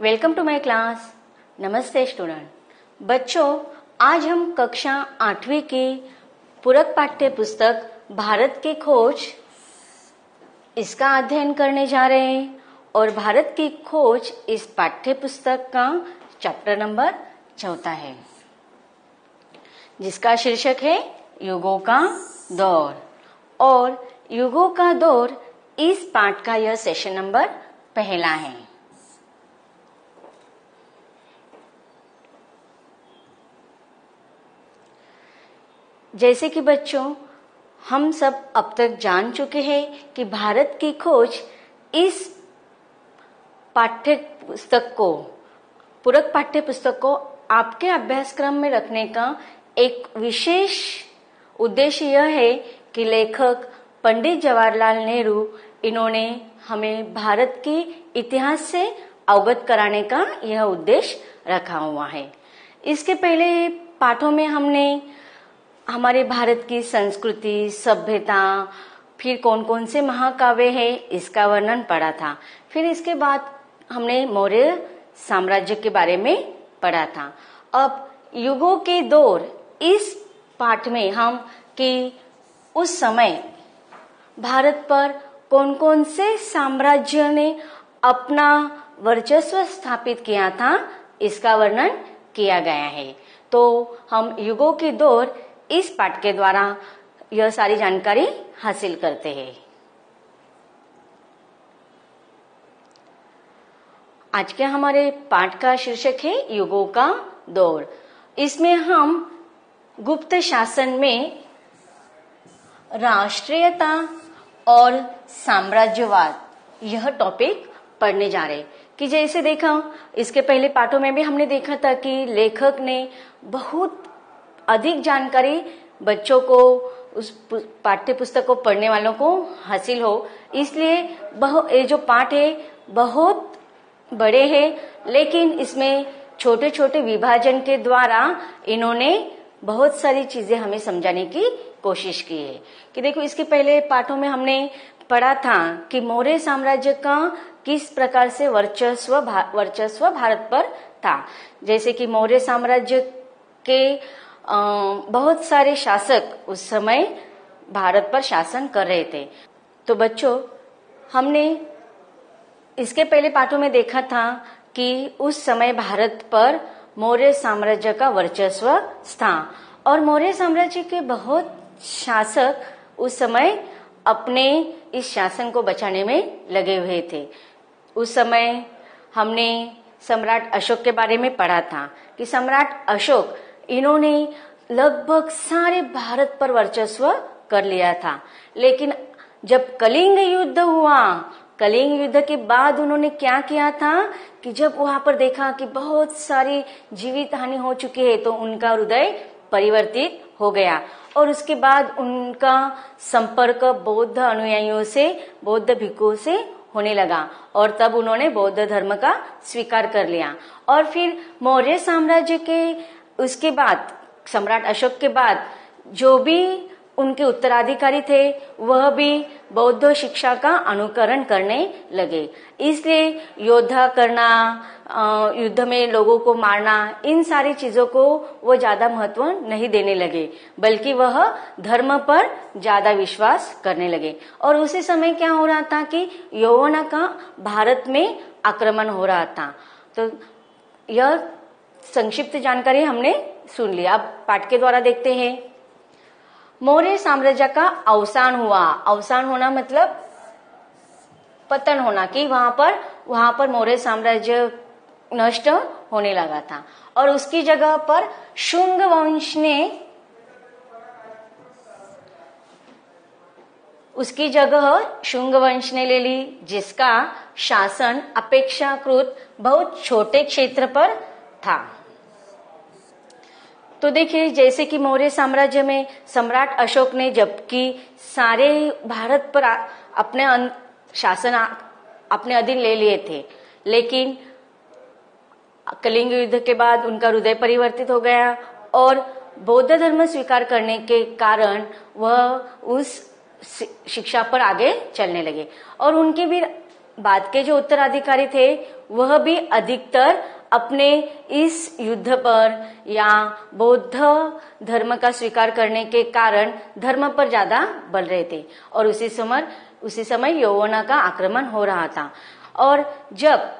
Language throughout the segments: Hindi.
Welcome to my class. नमस्ते स्टूडेंट। बच्चों, आज हम कक्षा 8वीं की पूरक पाठ्य पुस्तक भारत की खोज इसका अध्ययन करने जा रहे हैं और भारत की खोज इस पाठ्य पुस्तक का चैप्टर नंबर 4 है, जिसका शीर्षक है युगों का दौर। और युगों का दौर इस पाठ का यह सेशन नंबर 1 है। जैसे कि बच्चों, हम सब अब तक जान चुके हैं कि भारत की खोज इस पाठ्य पुस्तक को, पूरक पाठ्य पुस्तक को आपके अभ्यासक्रम में रखने का एक विशेष उद्देश्य यह है कि लेखक पंडित जवाहरलाल नेहरू इन्होंने हमें भारत के इतिहास से अवगत कराने का यह उद्देश्य रखा हुआ है। इसके पहले पाठों में हमने हमारे भारत की संस्कृति, सभ्यता, फिर कौन कौन से महाकाव्य है इसका वर्णन पढ़ा था। फिर इसके बाद हमने मौर्य साम्राज्य के बारे में पढ़ा था। अब युगों के दौर इस पाठ में हम कि उस समय भारत पर कौन कौन से साम्राज्य ने अपना वर्चस्व स्थापित किया था इसका वर्णन किया गया है। तो हम युगों के दौर इस पाठ के द्वारा यह सारी जानकारी हासिल करते हैं। आज के हमारे पाठ का शीर्षक है युगों का दौर। इसमें हम गुप्त शासन में राष्ट्रीयता और साम्राज्यवाद यह टॉपिक पढ़ने जा रहे हैं। कि जैसे देखा, इसके पहले पाठों में भी हमने देखा था कि लेखक ने बहुत अधिक जानकारी बच्चों को, उस पाठ्य पुस्तक को पढ़ने वालों को हासिल हो, इसलिए ये जो पाठ है बहुत बड़े हैं, लेकिन इसमें छोटे छोटे विभाजन के द्वारा इन्होंने बहुत सारी चीजें हमें समझाने की कोशिश की है। कि देखो, इसके पहले पाठों में हमने पढ़ा था कि मौर्य साम्राज्य का किस प्रकार से वर्चस्व भारत पर था। जैसे कि मौर्य साम्राज्य के बहुत सारे शासक उस समय भारत पर शासन कर रहे थे। तो बच्चों, हमने इसके पहले पाठों में देखा था कि उस समय भारत पर मौर्य साम्राज्य का वर्चस्व था और मौर्य साम्राज्य के बहुत शासक उस समय अपने इस शासन को बचाने में लगे हुए थे। उस समय हमने सम्राट अशोक के बारे में पढ़ा था कि सम्राट अशोक इन्होंने लगभग सारे भारत पर वर्चस्व कर लिया था। लेकिन जब कलिंग युद्ध हुआ, कलिंग युद्ध के बाद उन्होंने क्या किया था कि जब वहां पर देखा कि बहुत सारी जीवित हानि हो चुकी है, तो उनका हृदय परिवर्तित हो गया और उसके बाद उनका संपर्क बौद्ध अनुयायियों से, बौद्ध भिक्षुओं से होने लगा और तब उन्होंने बौद्ध धर्म का स्वीकार कर लिया। और फिर मौर्य साम्राज्य के उसके बाद, सम्राट अशोक के बाद जो भी उनके उत्तराधिकारी थे वह भी बौद्ध शिक्षा का अनुकरण करने लगे। इसलिए योद्धा करना, युद्ध में लोगों को मारना, इन सारी चीजों को वो ज्यादा महत्व नहीं देने लगे, बल्कि वह धर्म पर ज्यादा विश्वास करने लगे। और उसी समय क्या हो रहा था कि यौवन का भारत में आक्रमण हो रहा था। तो यह संक्षिप्त जानकारी हमने सुन लिया। अब पाठ के द्वारा देखते हैं। मौर्य साम्राज्य का अवसान हुआ। अवसान होना मतलब पतन होना, कि वहां पर मौर्य साम्राज्य नष्ट होने लगा था और उसकी जगह पर शुंग वंश ने ले ली, जिसका शासन अपेक्षाकृत बहुत छोटे क्षेत्र पर था। तो देखिए, जैसे कि मौर्य साम्राज्य में सम्राट अशोक ने जबकि सारे भारत पर अपने शासन अपने अधीन ले लिए थे, लेकिन कलिंग युद्ध के बाद उनका हृदय परिवर्तित हो गया और बौद्ध धर्म स्वीकार करने के कारण वह उस शिक्षा पर आगे चलने लगे और उनके भी बाद के जो उत्तराधिकारी थे वह भी अधिकतर अपने इस युद्ध पर या बौद्ध धर्म का स्वीकार करने के कारण धर्म पर ज्यादा बल रहे थे और उसी समय यौवना का आक्रमण हो रहा था। और जब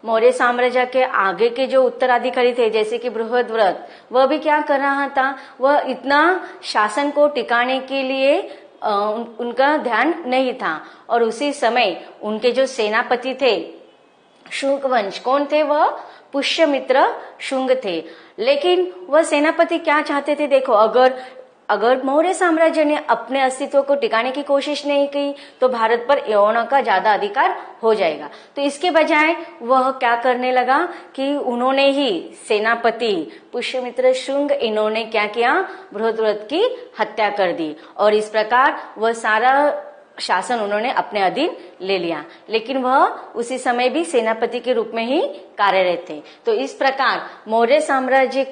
मौर्य साम्राज्य के आगे के जो उत्तराधिकारी थे जैसे कि बृहद्रथ, वह भी क्या कर रहा था, वह इतना शासन को टिकाने के लिए उनका ध्यान नहीं था। और उसी समय उनके जो सेनापति थे शुंग वंश, कौन थे वह? पुष्यमित्र शुंग थे। लेकिन वह सेनापति क्या चाहते थे, देखो अगर मौर्य साम्राज्य ने अपने अस्तित्व को टिकाने की कोशिश नहीं की तो भारत पर यौवनों का ज्यादा अधिकार हो जाएगा। तो इसके बजाय वह क्या करने लगा कि उन्होंने ही सेनापति पुष्यमित्र शुंग, इन्होंने क्या किया, बृहद्रथ की हत्या कर दी और इस प्रकार वह सारा शासन उन्होंने अपने अधीन ले लिया। लेकिन वह उसी समय भी सेनापति के रूप में ही कार्यरत थे। तो इस प्रकार मौर्य साम्राज्य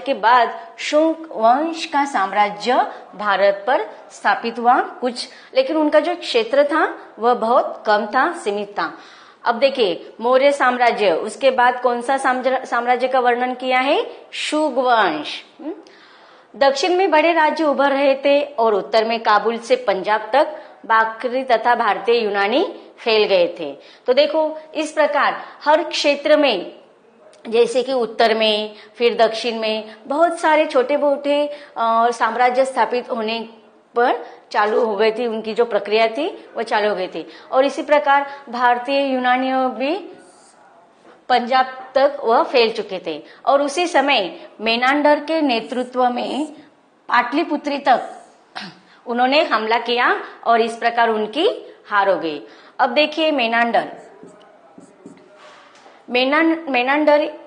के बाद शुंग वंश का साम्राज्य भारत पर स्थापित हुआ कुछ, लेकिन उनका जो क्षेत्र था वह बहुत कम था, सीमित था। अब देखिए मौर्य साम्राज्य, उसके बाद कौन सा साम्राज्य का वर्णन किया है? शुंग वंश। दक्षिण में बड़े राज्य उभर रहे थे और उत्तर में काबुल से पंजाब तक बाकरी तथा भारतीय यूनानी फैल गए थे। तो देखो इस प्रकार हर क्षेत्र में, जैसे कि उत्तर में फिर दक्षिण में बहुत सारे छोटे मोटे साम्राज्य स्थापित होने पर चालू हो गई थी, उनकी जो प्रक्रिया थी वह चालू हो गई थी। और इसी प्रकार भारतीय यूनानियों भी पंजाब तक वह फैल चुके थे। और उसी समय मेनांडर के नेतृत्व में पाटलिपुत्री तक उन्होंने हमला किया और इस प्रकार उनकी हार हो गई। अब देखिए मेनांडर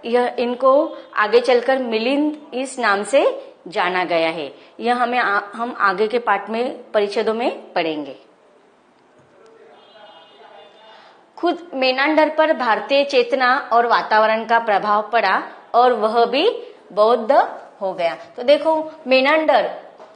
यह इनको आगे चलकर मिलिंद इस नाम से जाना गया है। यह हम आगे के पाठ में परिच्छेदों में पढ़ेंगे। खुद मेनांडर पर भारतीय चेतना और वातावरण का प्रभाव पड़ा और वह भी बौद्ध हो गया। तो देखो मेनांडर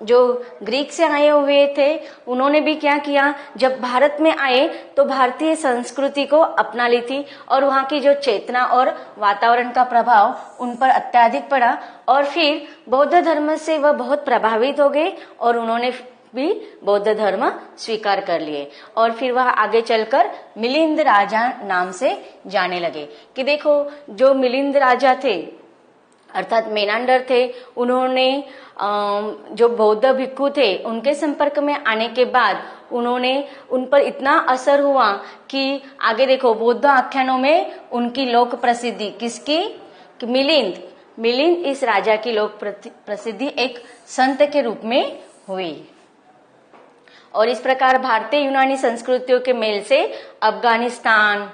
जो ग्रीक से आए हुए थे, उन्होंने भी क्या किया, जब भारत में आए तो भारतीय संस्कृति को अपना ली थी और वहाँ की जो चेतना और वातावरण का प्रभाव उन पर अत्यधिक पड़ा और फिर बौद्ध धर्म से वह बहुत प्रभावित हो गए और उन्होंने भी बौद्ध धर्म स्वीकार कर लिए और फिर वह आगे चलकर मिलिंद राजा नाम से जाने लगे। कि देखो जो मिलिंद राजा थे अर्थात मेनांडर थे, उन्होंने जो बौद्ध भिक्षु थे उनके संपर्क में आने के बाद उन पर इतना असर हुआ कि आगे देखो बौद्ध आख्यानों में उनकी लोक प्रसिद्धि किसकी, मिलिंद इस राजा की लोक प्रसिद्धि एक संत के रूप में हुई। और इस प्रकार भारतीय यूनानी संस्कृतियों के मेल से अफगानिस्तान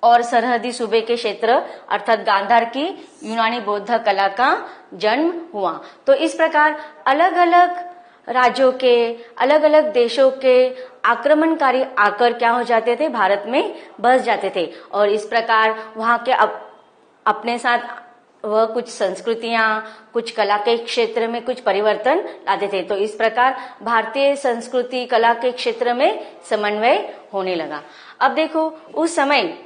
और सरहदी सूबे के क्षेत्र अर्थात गांधार की यूनानी बौद्ध कला का जन्म हुआ। तो इस प्रकार अलग अलग राज्यों के, अलग अलग देशों के आक्रमणकारी आकर क्या हो जाते थे, भारत में बस जाते थे और इस प्रकार वहां के अपने साथ वह कुछ संस्कृतियां, कुछ कला के क्षेत्र में कुछ परिवर्तन लाते थे। तो इस प्रकार भारतीय संस्कृति कला के क्षेत्र में समन्वय होने लगा। अब देखो उस समय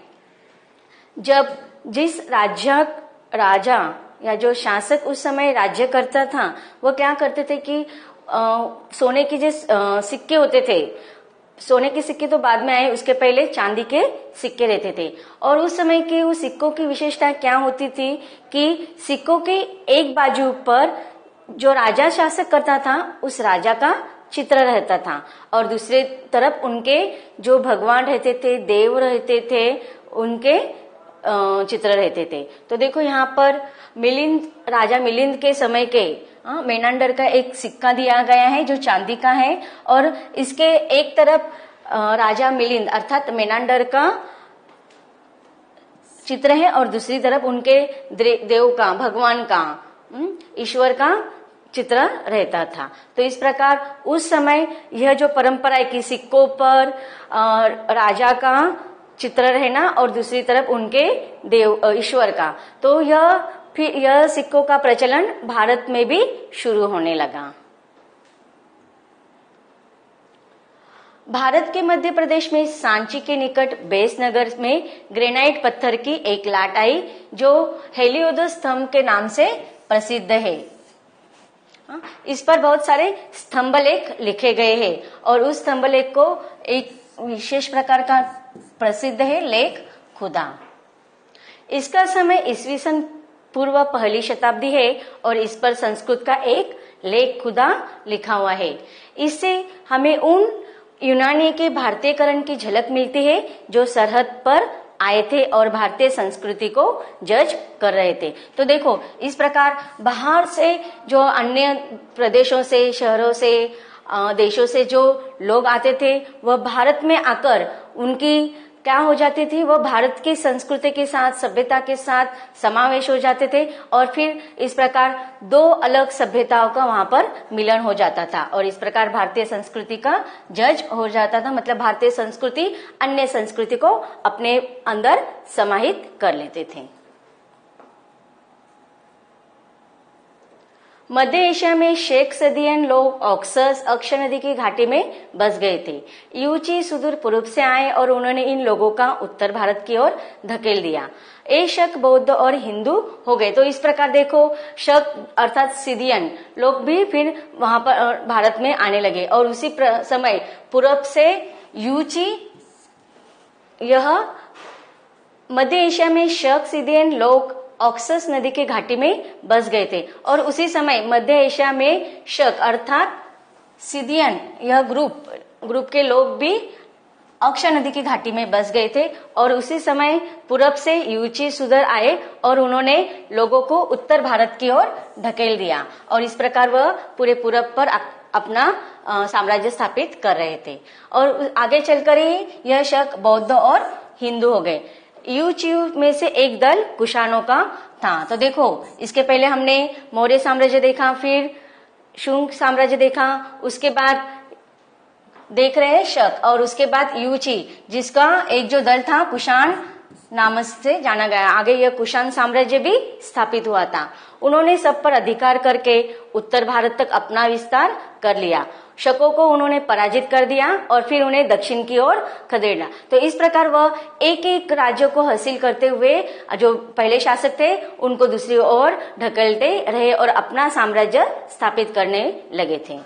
जब जिस राजा या जो शासक उस समय राज्य करता था वो क्या करते थे कि सोने के जो सिक्के होते थे, सोने के सिक्के तो बाद में आए, उसके पहले चांदी के सिक्के रहते थे। और उस समय के उस सिक्कों की विशेषता क्या होती थी कि सिक्कों के एक बाजू पर जो राजा शासक करता था उस राजा का चित्र रहता था और दूसरे तरफ उनके जो भगवान रहते थे, देव रहते थे, उनके चित्र रहते थे। तो देखो यहाँ पर राजा मिलिंद के समय के मेनांडर का एक सिक्का दिया गया है जो चांदी का है और इसके एक तरफ राजा मिलिंद अर्थात मेनांडर का चित्र है और दूसरी तरफ उनके देव का, भगवान का, ईश्वर का चित्र रहता था। तो इस प्रकार उस समय यह जो परंपरा है कि सिक्कों पर राजा का चित्र रहना और दूसरी तरफ उनके देव ईश्वर का, तो यह सिक्कों का प्रचलन भारत में भी शुरू होने लगा। भारत के मध्य प्रदेश में सांची के निकट बेसनगर में ग्रेनाइट पत्थर की एक लाट आई जो हेलियोडोरस स्तंभ के नाम से प्रसिद्ध है। इस पर बहुत सारे स्तंभलेख लिखे गए हैं और उस स्तंभलेख को एक विशेष प्रकार का प्रसिद्ध है लेख खुदा। इसका समय ईस्वी सन पूर्व पहली शताब्दी है और इस पर संस्कृत का एक लेख खुदा लिखा हुआ है। इससे हमें उन यूनानी के भारतीयकरण की झलक मिलती है जो सरहद पर आए थे और भारतीय संस्कृति को जज कर रहे थे। तो देखो इस प्रकार बाहर से जो अन्य प्रदेशों से, शहरों से, देशों से जो लोग आते थे वह भारत में आकर उनकी क्या हो जाती थी, वह भारत की संस्कृति के साथ, सभ्यता के साथ समावेश हो जाते थे और फिर इस प्रकार दो अलग सभ्यताओं का वहां पर मिलन हो जाता था और इस प्रकार भारतीय संस्कृति का जज हो जाता था। मतलब भारतीय संस्कृति अन्य संस्कृति को अपने अंदर समाहित कर लेते थे। मध्य एशिया में शेख सदियन लोग ऑक्सस अक्षय नदी की घाटी में बस गए थे। यूची सुदूर पूर्व से आए और उन्होंने इन लोगों का उत्तर भारत की ओर धकेल दिया। ये शक बौद्ध और हिंदू हो गए। तो इस प्रकार देखो शक अर्थात सिदियन लोग भी फिर वहां पर भारत में आने लगे और उसी समय पूर्व से यूची, यह मध्य एशिया में शक सिदियन लोग ऑक्सस नदी के घाटी में बस गए थे और उसी समय मध्य एशिया में शक अर्थात सिदियन यह ग्रुप के लोग भी अक्षय नदी की घाटी में बस गए थे और उसी समय पूरब से यूची सुधर आए और उन्होंने लोगों को उत्तर भारत की ओर धकेल दिया और इस प्रकार वह पूरे पूरब पर अपना साम्राज्य स्थापित कर रहे थे और आगे चलकर ही यह शक बौद्ध और हिंदू हो गए। यूचियू में से एक दल कुषाणों का था। तो देखो इसके पहले हमने मौर्य साम्राज्य देखा, फिर शुंग साम्राज्य देखा, उसके बाद देख रहे हैं शक और उसके बाद यूची जिसका एक जो दल था कुषाण नाम से जाना गया। आगे यह कुषाण साम्राज्य भी स्थापित हुआ था। उन्होंने सब पर अधिकार करके उत्तर भारत तक अपना विस्तार कर लिया। शकों को उन्होंने पराजित कर दिया और फिर उन्हें दक्षिण की ओर खदेड़ा। तो इस प्रकार वह एक एक राज्य को हासिल करते हुए जो पहले शासक थे उनको दूसरी ओर ढकेलते रहे और अपना साम्राज्य स्थापित करने लगे थे।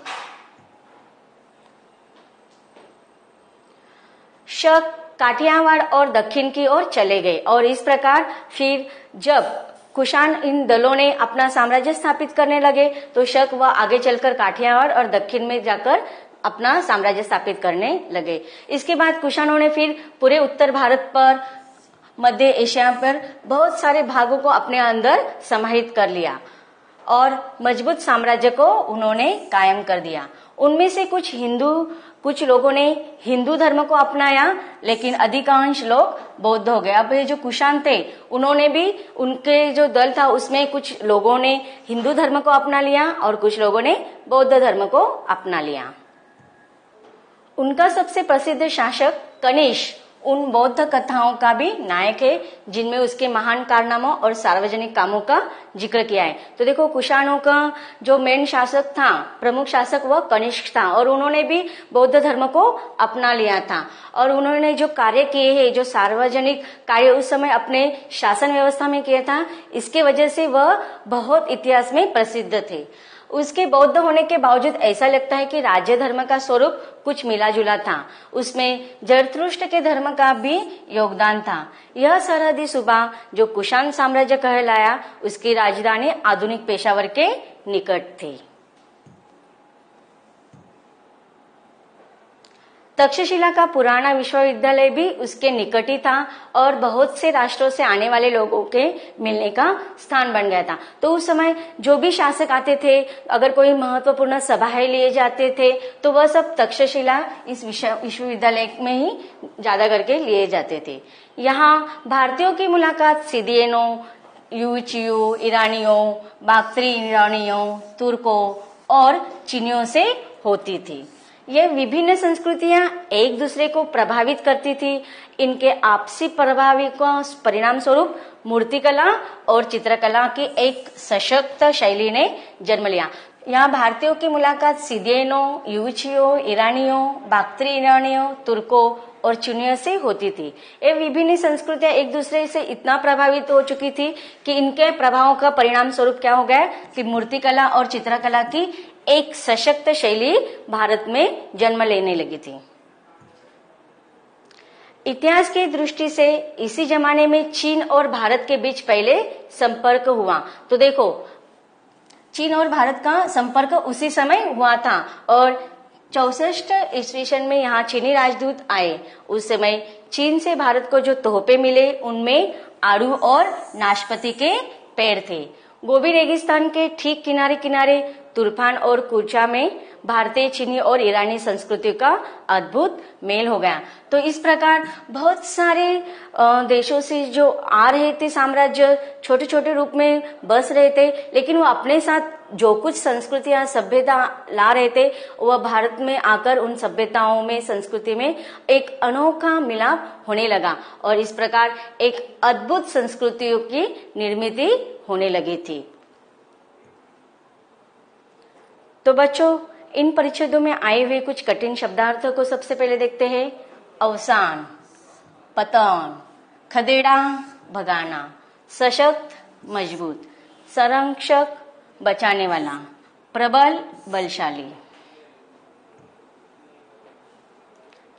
शक काठियावाड़ और दक्षिण की ओर चले गए और इस प्रकार फिर जब कुषाण इन दलों ने अपना साम्राज्य स्थापित करने लगे तो शक वह आगे चलकर काठियावाड़ और दक्षिण में जाकर अपना साम्राज्य स्थापित करने लगे। इसके बाद कुषाणों ने फिर पूरे उत्तर भारत पर, मध्य एशिया पर बहुत सारे भागों को अपने अंदर समाहित कर लिया और मजबूत साम्राज्य को उन्होंने कायम कर दिया। उनमें से कुछ लोगों ने हिंदू धर्म को अपनाया लेकिन अधिकांश लोग बौद्ध हो गए। अब ये जो कुषाण थे उन्होंने भी, उनके जो दल था उसमें कुछ लोगों ने हिंदू धर्म को अपना लिया और कुछ लोगों ने बौद्ध धर्म को अपना लिया। उनका सबसे प्रसिद्ध शासक कनिष्क उन बौद्ध कथाओं का भी नायक है जिनमें उसके महान कारनामों और सार्वजनिक कामों का जिक्र किया है। तो देखो कुषाणों का जो मेन शासक था, प्रमुख शासक वह कनिष्क था और उन्होंने भी बौद्ध धर्म को अपना लिया था और उन्होंने जो कार्य किए हैं, जो सार्वजनिक कार्य उस समय अपने शासन व्यवस्था में किया था, इसके वजह से वह बहुत इतिहास में प्रसिद्ध थे। उसके बौद्ध होने के बावजूद ऐसा लगता है कि राज्य धर्म का स्वरूप कुछ मिला जुला था। उसमें जरथुष्ट्र के धर्म का भी योगदान था। यह सरहदी सूबा जो कुषाण साम्राज्य कहलाया, उसकी राजधानी आधुनिक पेशावर के निकट थी। तक्षशिला का पुराना विश्वविद्यालय भी उसके निकट ही था और बहुत से राष्ट्रों से आने वाले लोगों के मिलने का स्थान बन गया था। तो उस समय जो भी शासक आते थे, अगर कोई महत्वपूर्ण सभाएं लिए जाते थे तो वह सब तक्षशिला इस विश्वविद्यालय में ही ज्यादा करके लिए जाते थे। यहाँ भारतीयों की मुलाकात सिदियनों, यूचियों, ईरानियों, बाक्त्री ईरानियों, तुर्कों और चीनियों से होती थी। ये विभिन्न संस्कृतियां एक दूसरे को प्रभावित करती थी। इनके आपसी प्रभाव का परिणाम स्वरूप मूर्तिकला और चित्रकला की एक सशक्त शैली ने जन्म लिया। यहाँ भारतीयों की मुलाकात सीदियनों, यूचियों, ईरानियों, बाक्ट्रियनियों, तुर्कों और चीनियों से होती थी। ये विभिन्न संस्कृतियां एक दूसरे से इतना प्रभावित हो चुकी थी कि इनके प्रभावों का परिणाम स्वरूप क्या हो गया कि मूर्तिकला और चित्रकला की एक सशक्त शैली भारत में जन्म लेने लगी थी। इतिहास की दृष्टि से इसी जमाने में चीन और भारत के बीच पहले संपर्क हुआ। तो देखो, चीन और भारत का संपर्क उसी समय हुआ था और 64 ईस्वी सन में यहाँ चीनी राजदूत आए। उस समय चीन से भारत को जो तोहफे मिले उनमें आड़ू और नाशपाती के पेड़ थे। गोबी रेगिस्तान के ठीक किनारे किनारे तुर्फान और कुर्चा में भारतीय, चीनी और ईरानी संस्कृति का अद्भुत मेल हो गया। तो इस प्रकार बहुत सारे देशों से जो आ रहे थे साम्राज्य, छोटे छोटे रूप में बस रहे थे, लेकिन वो अपने साथ जो कुछ संस्कृतियां, सभ्यता ला रहे थे, वह भारत में आकर उन सभ्यताओं में, संस्कृति में एक अनोखा मिलाप होने लगा और इस प्रकार एक अद्भुत संस्कृतियों की निर्मित होने लगी थी। तो बच्चों, इन परिच्छेदों में आए हुए कुछ कठिन शब्दार्थों को सबसे पहले देखते हैं। अवसान, पतन, खदेड़ा, भगाना, सशक्त, मजबूत, संरक्षक, बचाने वाला, प्रबल, बलशाली।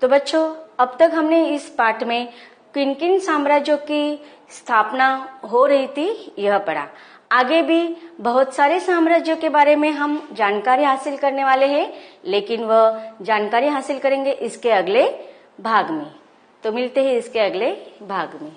तो बच्चों, अब तक हमने इस पाठ में किन किन साम्राज्यों की स्थापना हो रही थी यह पढ़ा। आगे भी बहुत सारे साम्राज्यों के बारे में हम जानकारी हासिल करने वाले हैं, लेकिन वह जानकारी हासिल करेंगे इसके अगले भाग में। तो मिलते हैं इसके अगले भाग में।